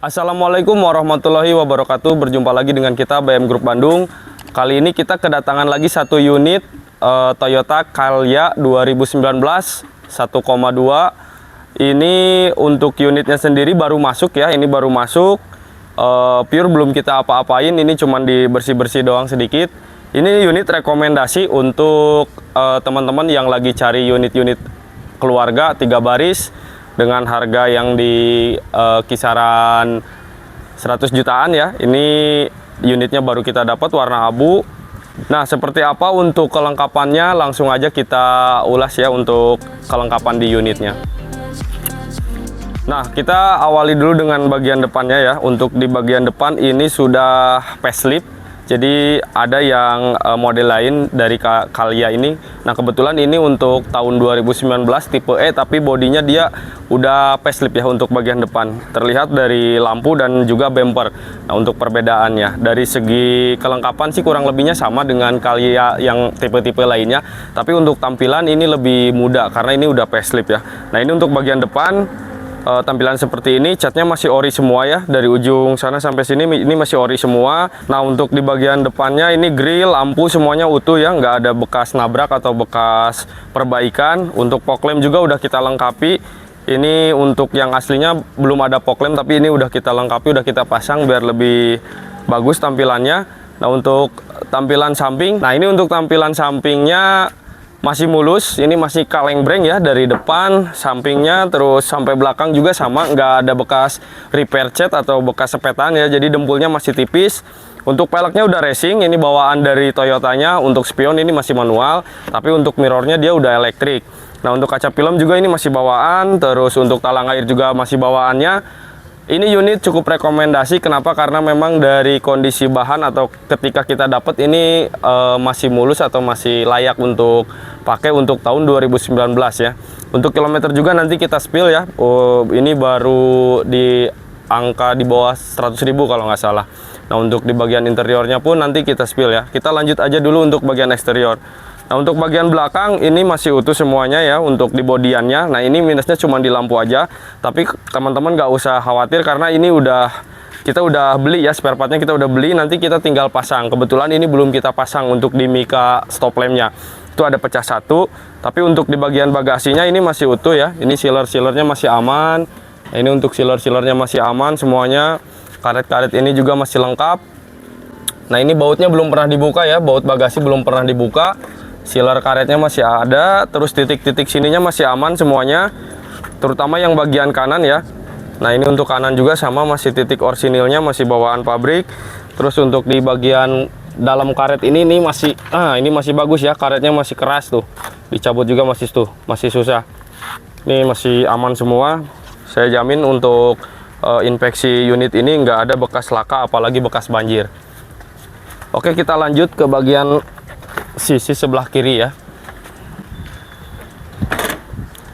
Assalamualaikum warahmatullahi wabarakatuh. Berjumpa lagi dengan kita BM Group Bandung. Kali ini kita kedatangan lagi satu unit Toyota Calya 2019 1,2. Ini untuk unitnya sendiri baru masuk ya. Ini baru masuk. Pure belum kita apa-apain. Ini cuman dibersih-bersih doang sedikit. Ini unit rekomendasi untuk teman-teman yang lagi cari unit-unit keluarga 3 baris dengan harga yang di kisaran 100 jutaan ya. Ini unitnya baru kita dapat warna abu. Nah, seperti apa untuk kelengkapannya, langsung aja kita ulas ya untuk kelengkapan di unitnya. Nah, kita awali dulu dengan bagian depannya ya. Untuk di bagian depan ini sudah facelift. Jadi ada yang model lain dari Calya ini. Nah, kebetulan ini untuk tahun 2019 tipe E, tapi bodinya dia udah facelift ya untuk bagian depan. Terlihat dari lampu dan juga bumper. Nah, untuk perbedaannya dari segi kelengkapan sih kurang lebihnya sama dengan Calya yang tipe-tipe lainnya. Tapi untuk tampilan ini lebih muda karena ini udah facelift ya. Nah, ini untuk bagian depan. Tampilan seperti ini, catnya masih ori semua ya, dari ujung sana sampai sini ini masih ori semua. Nah, untuk di bagian depannya ini grill, lampu semuanya utuh ya, nggak ada bekas nabrak atau bekas perbaikan. Untuk fog lamp juga udah kita lengkapi. Ini untuk yang aslinya belum ada fog lamp, tapi ini udah kita lengkapi, udah kita pasang biar lebih bagus tampilannya. Nah, untuk tampilan samping, nah ini untuk tampilan sampingnya masih mulus, ini masih kaleng breng ya, dari depan, sampingnya, terus sampai belakang juga sama, nggak ada bekas repair cat atau bekas sepetan ya, jadi dempulnya masih tipis. Untuk peleknya udah racing, ini bawaan dari Toyotanya. Untuk spion ini masih manual, tapi untuk mirrornya dia udah elektrik. Nah, untuk kaca film juga ini masih bawaan, terus untuk talang air juga masih bawaannya. Ini unit cukup rekomendasi, kenapa? Karena memang dari kondisi bahan atau ketika kita dapat ini masih mulus atau masih layak untuk pakai untuk tahun 2019 ya. Untuk kilometer juga nanti kita spill ya. Ini baru di angka di bawah 100.000 kalau nggak salah. Nah, untuk di bagian interiornya pun nanti kita spill ya. Kita lanjut aja dulu untuk bagian eksterior. Nah, untuk bagian belakang ini masih utuh semuanya ya untuk di bodiannya. Nah, ini minusnya cuma di lampu aja. Tapi teman-teman nggak usah khawatir karena ini kita udah beli ya, spare partnya kita udah beli. Nanti kita tinggal pasang. Kebetulan ini belum kita pasang untuk di mika stop lampnya. Itu ada pecah satu. Tapi untuk di bagian bagasinya ini masih utuh ya. Ini sealer-sealernya masih aman. Nah, ini untuk sealer-sealernya masih aman semuanya. Karet-karet ini juga masih lengkap. Nah, ini bautnya belum pernah dibuka ya. Baut bagasi belum pernah dibuka. Sealer karetnya masih ada, terus titik-titik sininya masih aman semuanya, terutama yang bagian kanan ya. Nah, ini untuk kanan juga sama, masih titik orsinilnya masih bawaan pabrik. Terus untuk di bagian dalam karet ini masih ini masih bagus ya, karetnya masih keras tuh, dicabut juga masih susah. Ini masih aman semua. Saya jamin untuk inspeksi unit ini nggak ada bekas laka apalagi bekas banjir. Oke, kita lanjut ke bagian sisi sebelah kiri ya.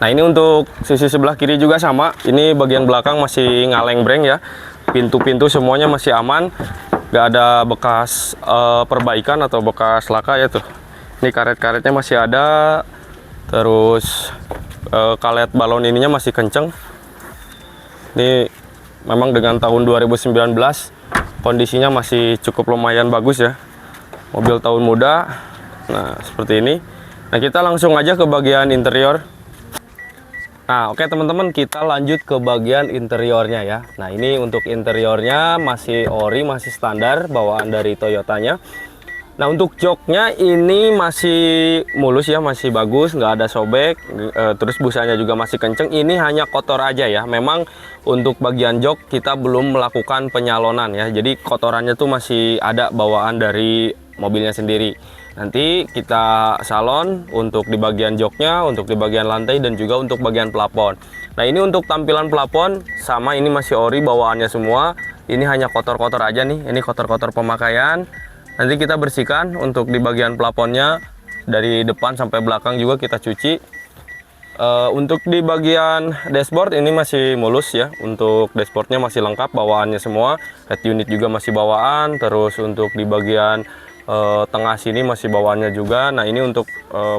Nah, ini untuk sisi sebelah kiri juga sama. Ini bagian belakang masih ngaleng breng ya. Pintu-pintu semuanya masih aman. Gak ada bekas perbaikan atau bekas laka ya tuh. Ini karet-karetnya masih ada. Terus kalet balon ininya masih kenceng. Ini memang dengan tahun 2019 kondisinya masih cukup lumayan bagus ya. Mobil tahun muda. Nah, seperti ini. Nah, kita langsung aja ke bagian interior. Nah, oke teman-teman, kita lanjut ke bagian interiornya ya. Nah, ini untuk interiornya masih ori, masih standar bawaan dari Toyotanya. Nah, untuk joknya ini masih mulus ya, masih bagus, nggak ada sobek. Terus busanya juga masih kenceng. Ini hanya kotor aja ya. Memang untuk bagian jok kita belum melakukan penyalonan ya. Jadi kotorannya tuh masih ada bawaan dari mobilnya sendiri. Nanti kita salon untuk di bagian joknya, untuk di bagian lantai, dan juga untuk bagian plafon. Nah, ini untuk tampilan plafon sama, ini masih ori bawaannya semua. Ini hanya kotor-kotor aja nih, ini kotor-kotor pemakaian. Nanti kita bersihkan untuk di bagian plafonnya, dari depan sampai belakang juga kita cuci. Untuk di bagian dashboard ini masih mulus ya. Untuk dashboardnya masih lengkap bawaannya semua. Head unit juga masih bawaan. Terus untuk di bagian tengah sini masih bawaannya juga. Nah, ini untuk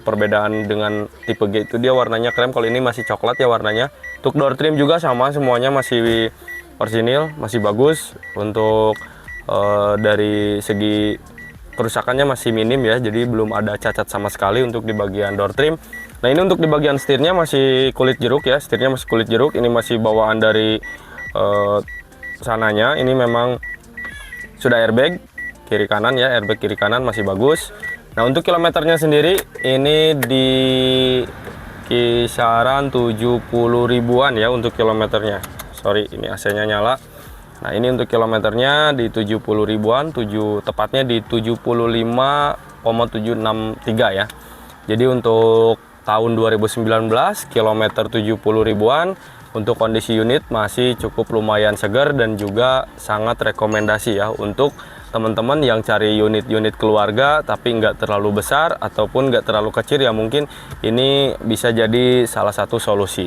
perbedaan dengan tipe G itu dia warnanya krem, kalau ini masih coklat ya warnanya. Untuk door trim juga sama, semuanya masih orsinil, masih bagus. Untuk dari segi kerusakannya masih minim ya, jadi belum ada cacat sama sekali untuk di bagian door trim. Nah ini untuk di bagian setirnya masih kulit jeruk ya, setirnya masih kulit jeruk. Ini masih bawaan dari sananya. Ini memang sudah airbag kiri kanan ya, airbag kiri kanan masih bagus. Nah untuk kilometernya sendiri ini di kisaran 70 ribuan ya untuk kilometernya. Sorry, ini AC-nya nyala. Nah ini untuk kilometernya di 70 ribuan, tepatnya di 75,763 ya. Jadi untuk tahun 2019 kilometer 70 ribuan, untuk kondisi unit masih cukup lumayan segar dan juga sangat rekomendasi ya untuk teman-teman yang cari unit-unit keluarga tapi nggak terlalu besar ataupun nggak terlalu kecil ya, mungkin ini bisa jadi salah satu solusi.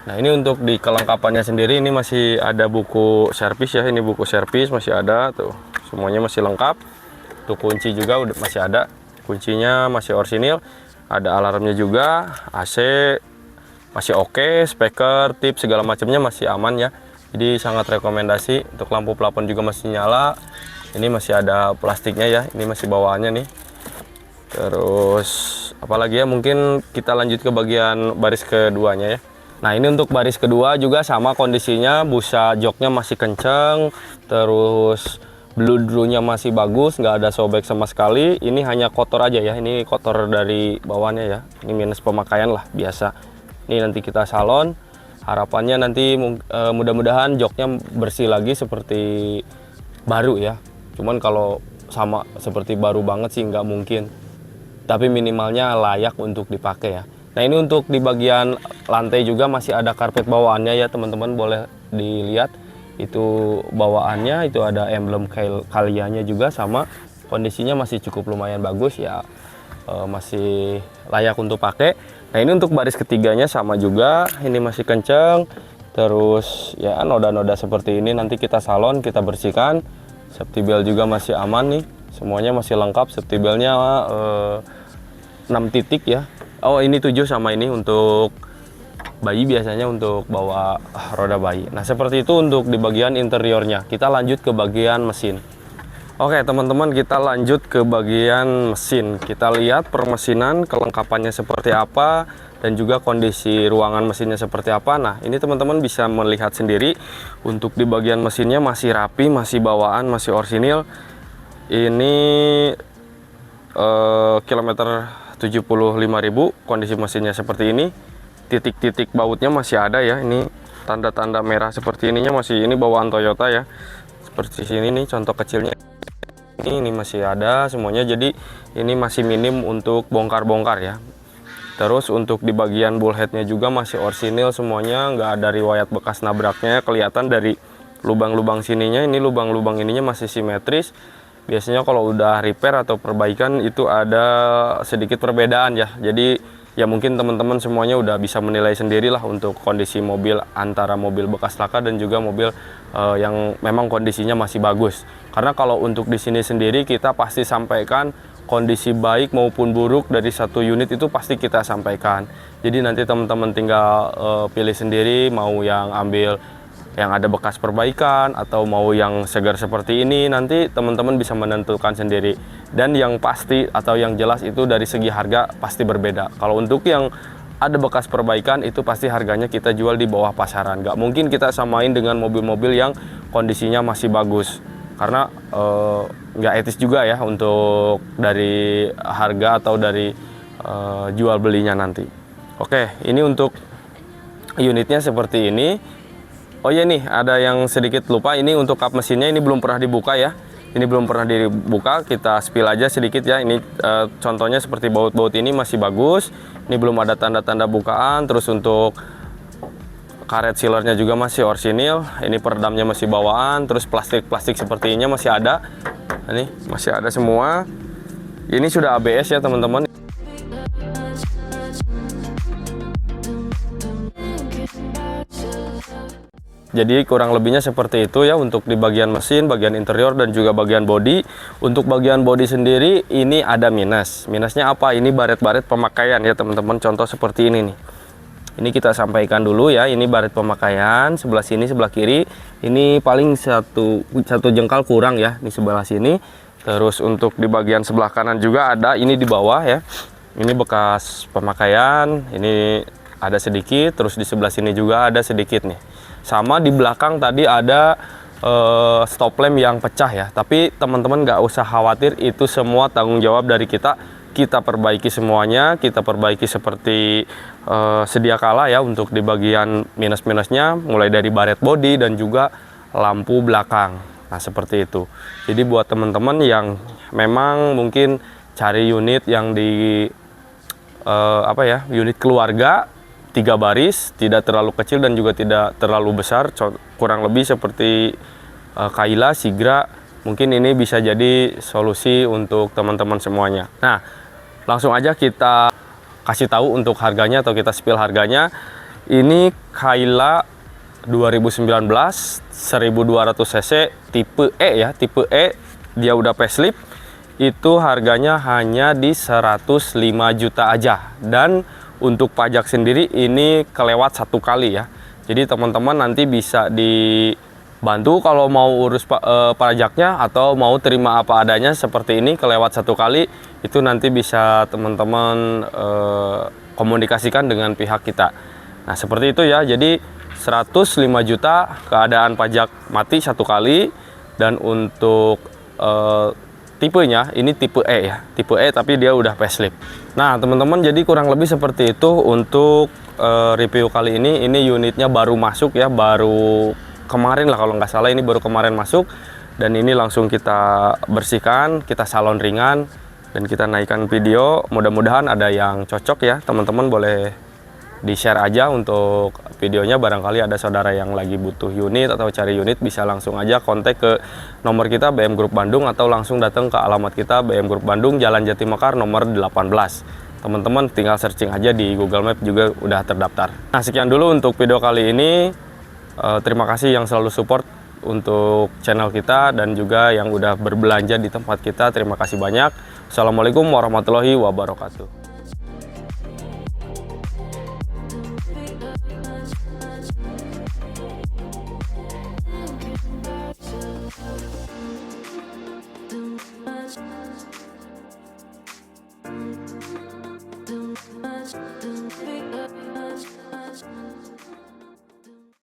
Nah ini untuk di kelengkapannya sendiri ini masih ada buku servis ya, ini buku servis masih ada tuh, semuanya masih lengkap. Tuh kunci juga udah masih ada, kuncinya masih orsinil, ada alarmnya juga, AC masih oke, speaker, tip segala macamnya masih aman ya. Jadi sangat rekomendasi. Untuk lampu plafon juga masih nyala. Ini masih ada plastiknya ya, ini masih bawaannya nih. Terus apalagi ya, mungkin kita lanjut ke bagian baris keduanya ya. Nah ini untuk baris kedua juga sama kondisinya, busa joknya masih kenceng, terus bludrunya masih bagus, nggak ada sobek sama sekali. Ini hanya kotor aja ya, ini kotor dari bawahnya ya, ini minus pemakaian lah biasa. Ini nanti kita salon, harapannya nanti mudah-mudahan joknya bersih lagi seperti baru ya. Cuman kalau sama seperti baru banget sih nggak mungkin, tapi minimalnya layak untuk dipakai ya. Nah ini untuk di bagian lantai juga masih ada karpet bawaannya ya teman-teman, boleh dilihat itu bawaannya, itu ada emblem Calya-nya juga, sama kondisinya masih cukup lumayan bagus ya, masih layak untuk pakai. Nah ini untuk baris ketiganya sama juga, ini masih kenceng, terus ya noda-noda seperti ini nanti kita salon, kita bersihkan. Safety belt juga masih aman nih, semuanya masih lengkap. Safety beltnya 6 titik ya. Oh ini 7 sama ini untuk bayi, biasanya untuk bawa roda bayi. Nah seperti itu untuk di bagian interiornya. Kita lanjut ke bagian mesin. Oke teman-teman, kita lanjut ke bagian mesin. Kita lihat permesinan kelengkapannya seperti apa dan juga kondisi ruangan mesinnya seperti apa. Nah ini teman-teman bisa melihat sendiri untuk di bagian mesinnya masih rapi, masih bawaan, masih orsinil. Ini kilometer 75.000, kondisi mesinnya seperti ini. Titik-titik bautnya masih ada ya, ini tanda-tanda merah seperti ininya masih, ini bawaan Toyota ya, seperti sini nih contoh kecilnya, ini masih ada semuanya. Jadi ini masih minim untuk bongkar-bongkar ya. Terus untuk di bagian bullheadnya juga masih orsinil semuanya, nggak ada riwayat bekas nabraknya. Kelihatan dari lubang-lubang sininya, ini lubang-lubang ininya masih simetris. Biasanya kalau udah repair atau perbaikan itu ada sedikit perbedaan ya. Jadi ya mungkin teman-teman semuanya udah bisa menilai sendirilah untuk kondisi mobil antara mobil bekas laka dan juga mobil yang memang kondisinya masih bagus. Karena kalau untuk di sini sendiri kita pasti sampaikan kondisi baik maupun buruk dari satu unit itu pasti kita sampaikan. Jadi nanti teman-teman tinggal pilih sendiri mau yang ambil yang ada bekas perbaikan atau mau yang segar seperti ini, nanti teman-teman bisa menentukan sendiri. Dan yang pasti atau yang jelas itu dari segi harga pasti berbeda. Kalau untuk yang ada bekas perbaikan itu pasti harganya kita jual di bawah pasaran. Nggak mungkin kita samain dengan mobil-mobil yang kondisinya masih bagus, karena nggak etis juga ya untuk dari harga atau dari jual belinya nanti. Oke, ini untuk unitnya seperti ini. Oh iya nih, ada yang sedikit lupa, ini untuk kap mesinnya ini belum pernah dibuka ya. Ini belum pernah dibuka, kita spill aja sedikit ya. Ini contohnya seperti baut-baut ini masih bagus. Ini belum ada tanda-tanda bukaan. Terus untuk karet sealernya juga masih orsinil. Ini peredamnya masih bawaan. Terus plastik-plastik seperti ini masih ada. Ini masih ada semua. Ini sudah ABS ya teman-teman. Jadi kurang lebihnya seperti itu ya untuk di bagian mesin, bagian interior dan juga bagian bodi. Untuk bagian bodi sendiri ini ada minus. Minusnya apa? Ini baret-baret pemakaian ya teman-teman. Contoh seperti ini nih. Ini kita sampaikan dulu ya, ini baret pemakaian, sebelah sini, sebelah kiri. Ini paling satu jengkal kurang ya, di sebelah sini. Terus untuk di bagian sebelah kanan juga ada, ini di bawah ya. Ini bekas pemakaian, ini ada sedikit, terus di sebelah sini juga ada sedikit nih. Sama di belakang tadi ada stop lamp yang pecah ya, tapi teman-teman nggak usah khawatir, itu semua tanggung jawab dari kita. Kita perbaiki semuanya, kita perbaiki seperti sedia kala ya, untuk di bagian minus-minusnya, mulai dari baret bodi dan juga lampu belakang. Nah seperti itu. Jadi buat teman-teman yang memang mungkin cari unit yang di unit keluarga 3 baris, tidak terlalu kecil dan juga tidak terlalu besar, kurang lebih seperti Kaila, Sigra, mungkin ini bisa jadi solusi untuk teman-teman semuanya. Nah, langsung aja kita kasih tahu untuk harganya atau kita spill harganya. Ini Kaila 2019 1200 cc tipe E ya, tipe E, dia udah facelift. Itu harganya hanya di 105 juta aja. Dan untuk pajak sendiri ini kelewat 1 kali ya. Jadi teman-teman nanti bisa dibantu kalau mau urus pajaknya atau mau terima apa adanya seperti ini, kelewat 1 kali, itu nanti bisa teman-teman komunikasikan dengan pihak kita. Nah seperti itu ya, jadi 105 juta keadaan pajak mati 1 kali. Dan untuk tipenya ini tipe E ya, tipe E tapi dia udah facelift. Nah teman-teman, jadi kurang lebih seperti itu untuk review kali ini. Ini unitnya baru masuk ya, baru kemarin lah kalau nggak salah, ini baru kemarin masuk. Dan ini langsung kita bersihkan, kita salon ringan, dan kita naikkan video. Mudah-mudahan ada yang cocok ya, teman-teman boleh di-share aja untuk videonya. Barangkali ada saudara yang lagi butuh unit atau cari unit, bisa langsung aja kontak ke nomor kita BM Group Bandung, atau langsung datang ke alamat kita BM Group Bandung, Jalan Jatimekar nomor 18. Teman-teman tinggal searching aja di Google Map juga udah terdaftar. Nah sekian dulu untuk video kali ini. Terima kasih yang selalu support untuk channel kita dan juga yang udah berbelanja di tempat kita. Terima kasih banyak. Assalamualaikum warahmatullahi wabarakatuh.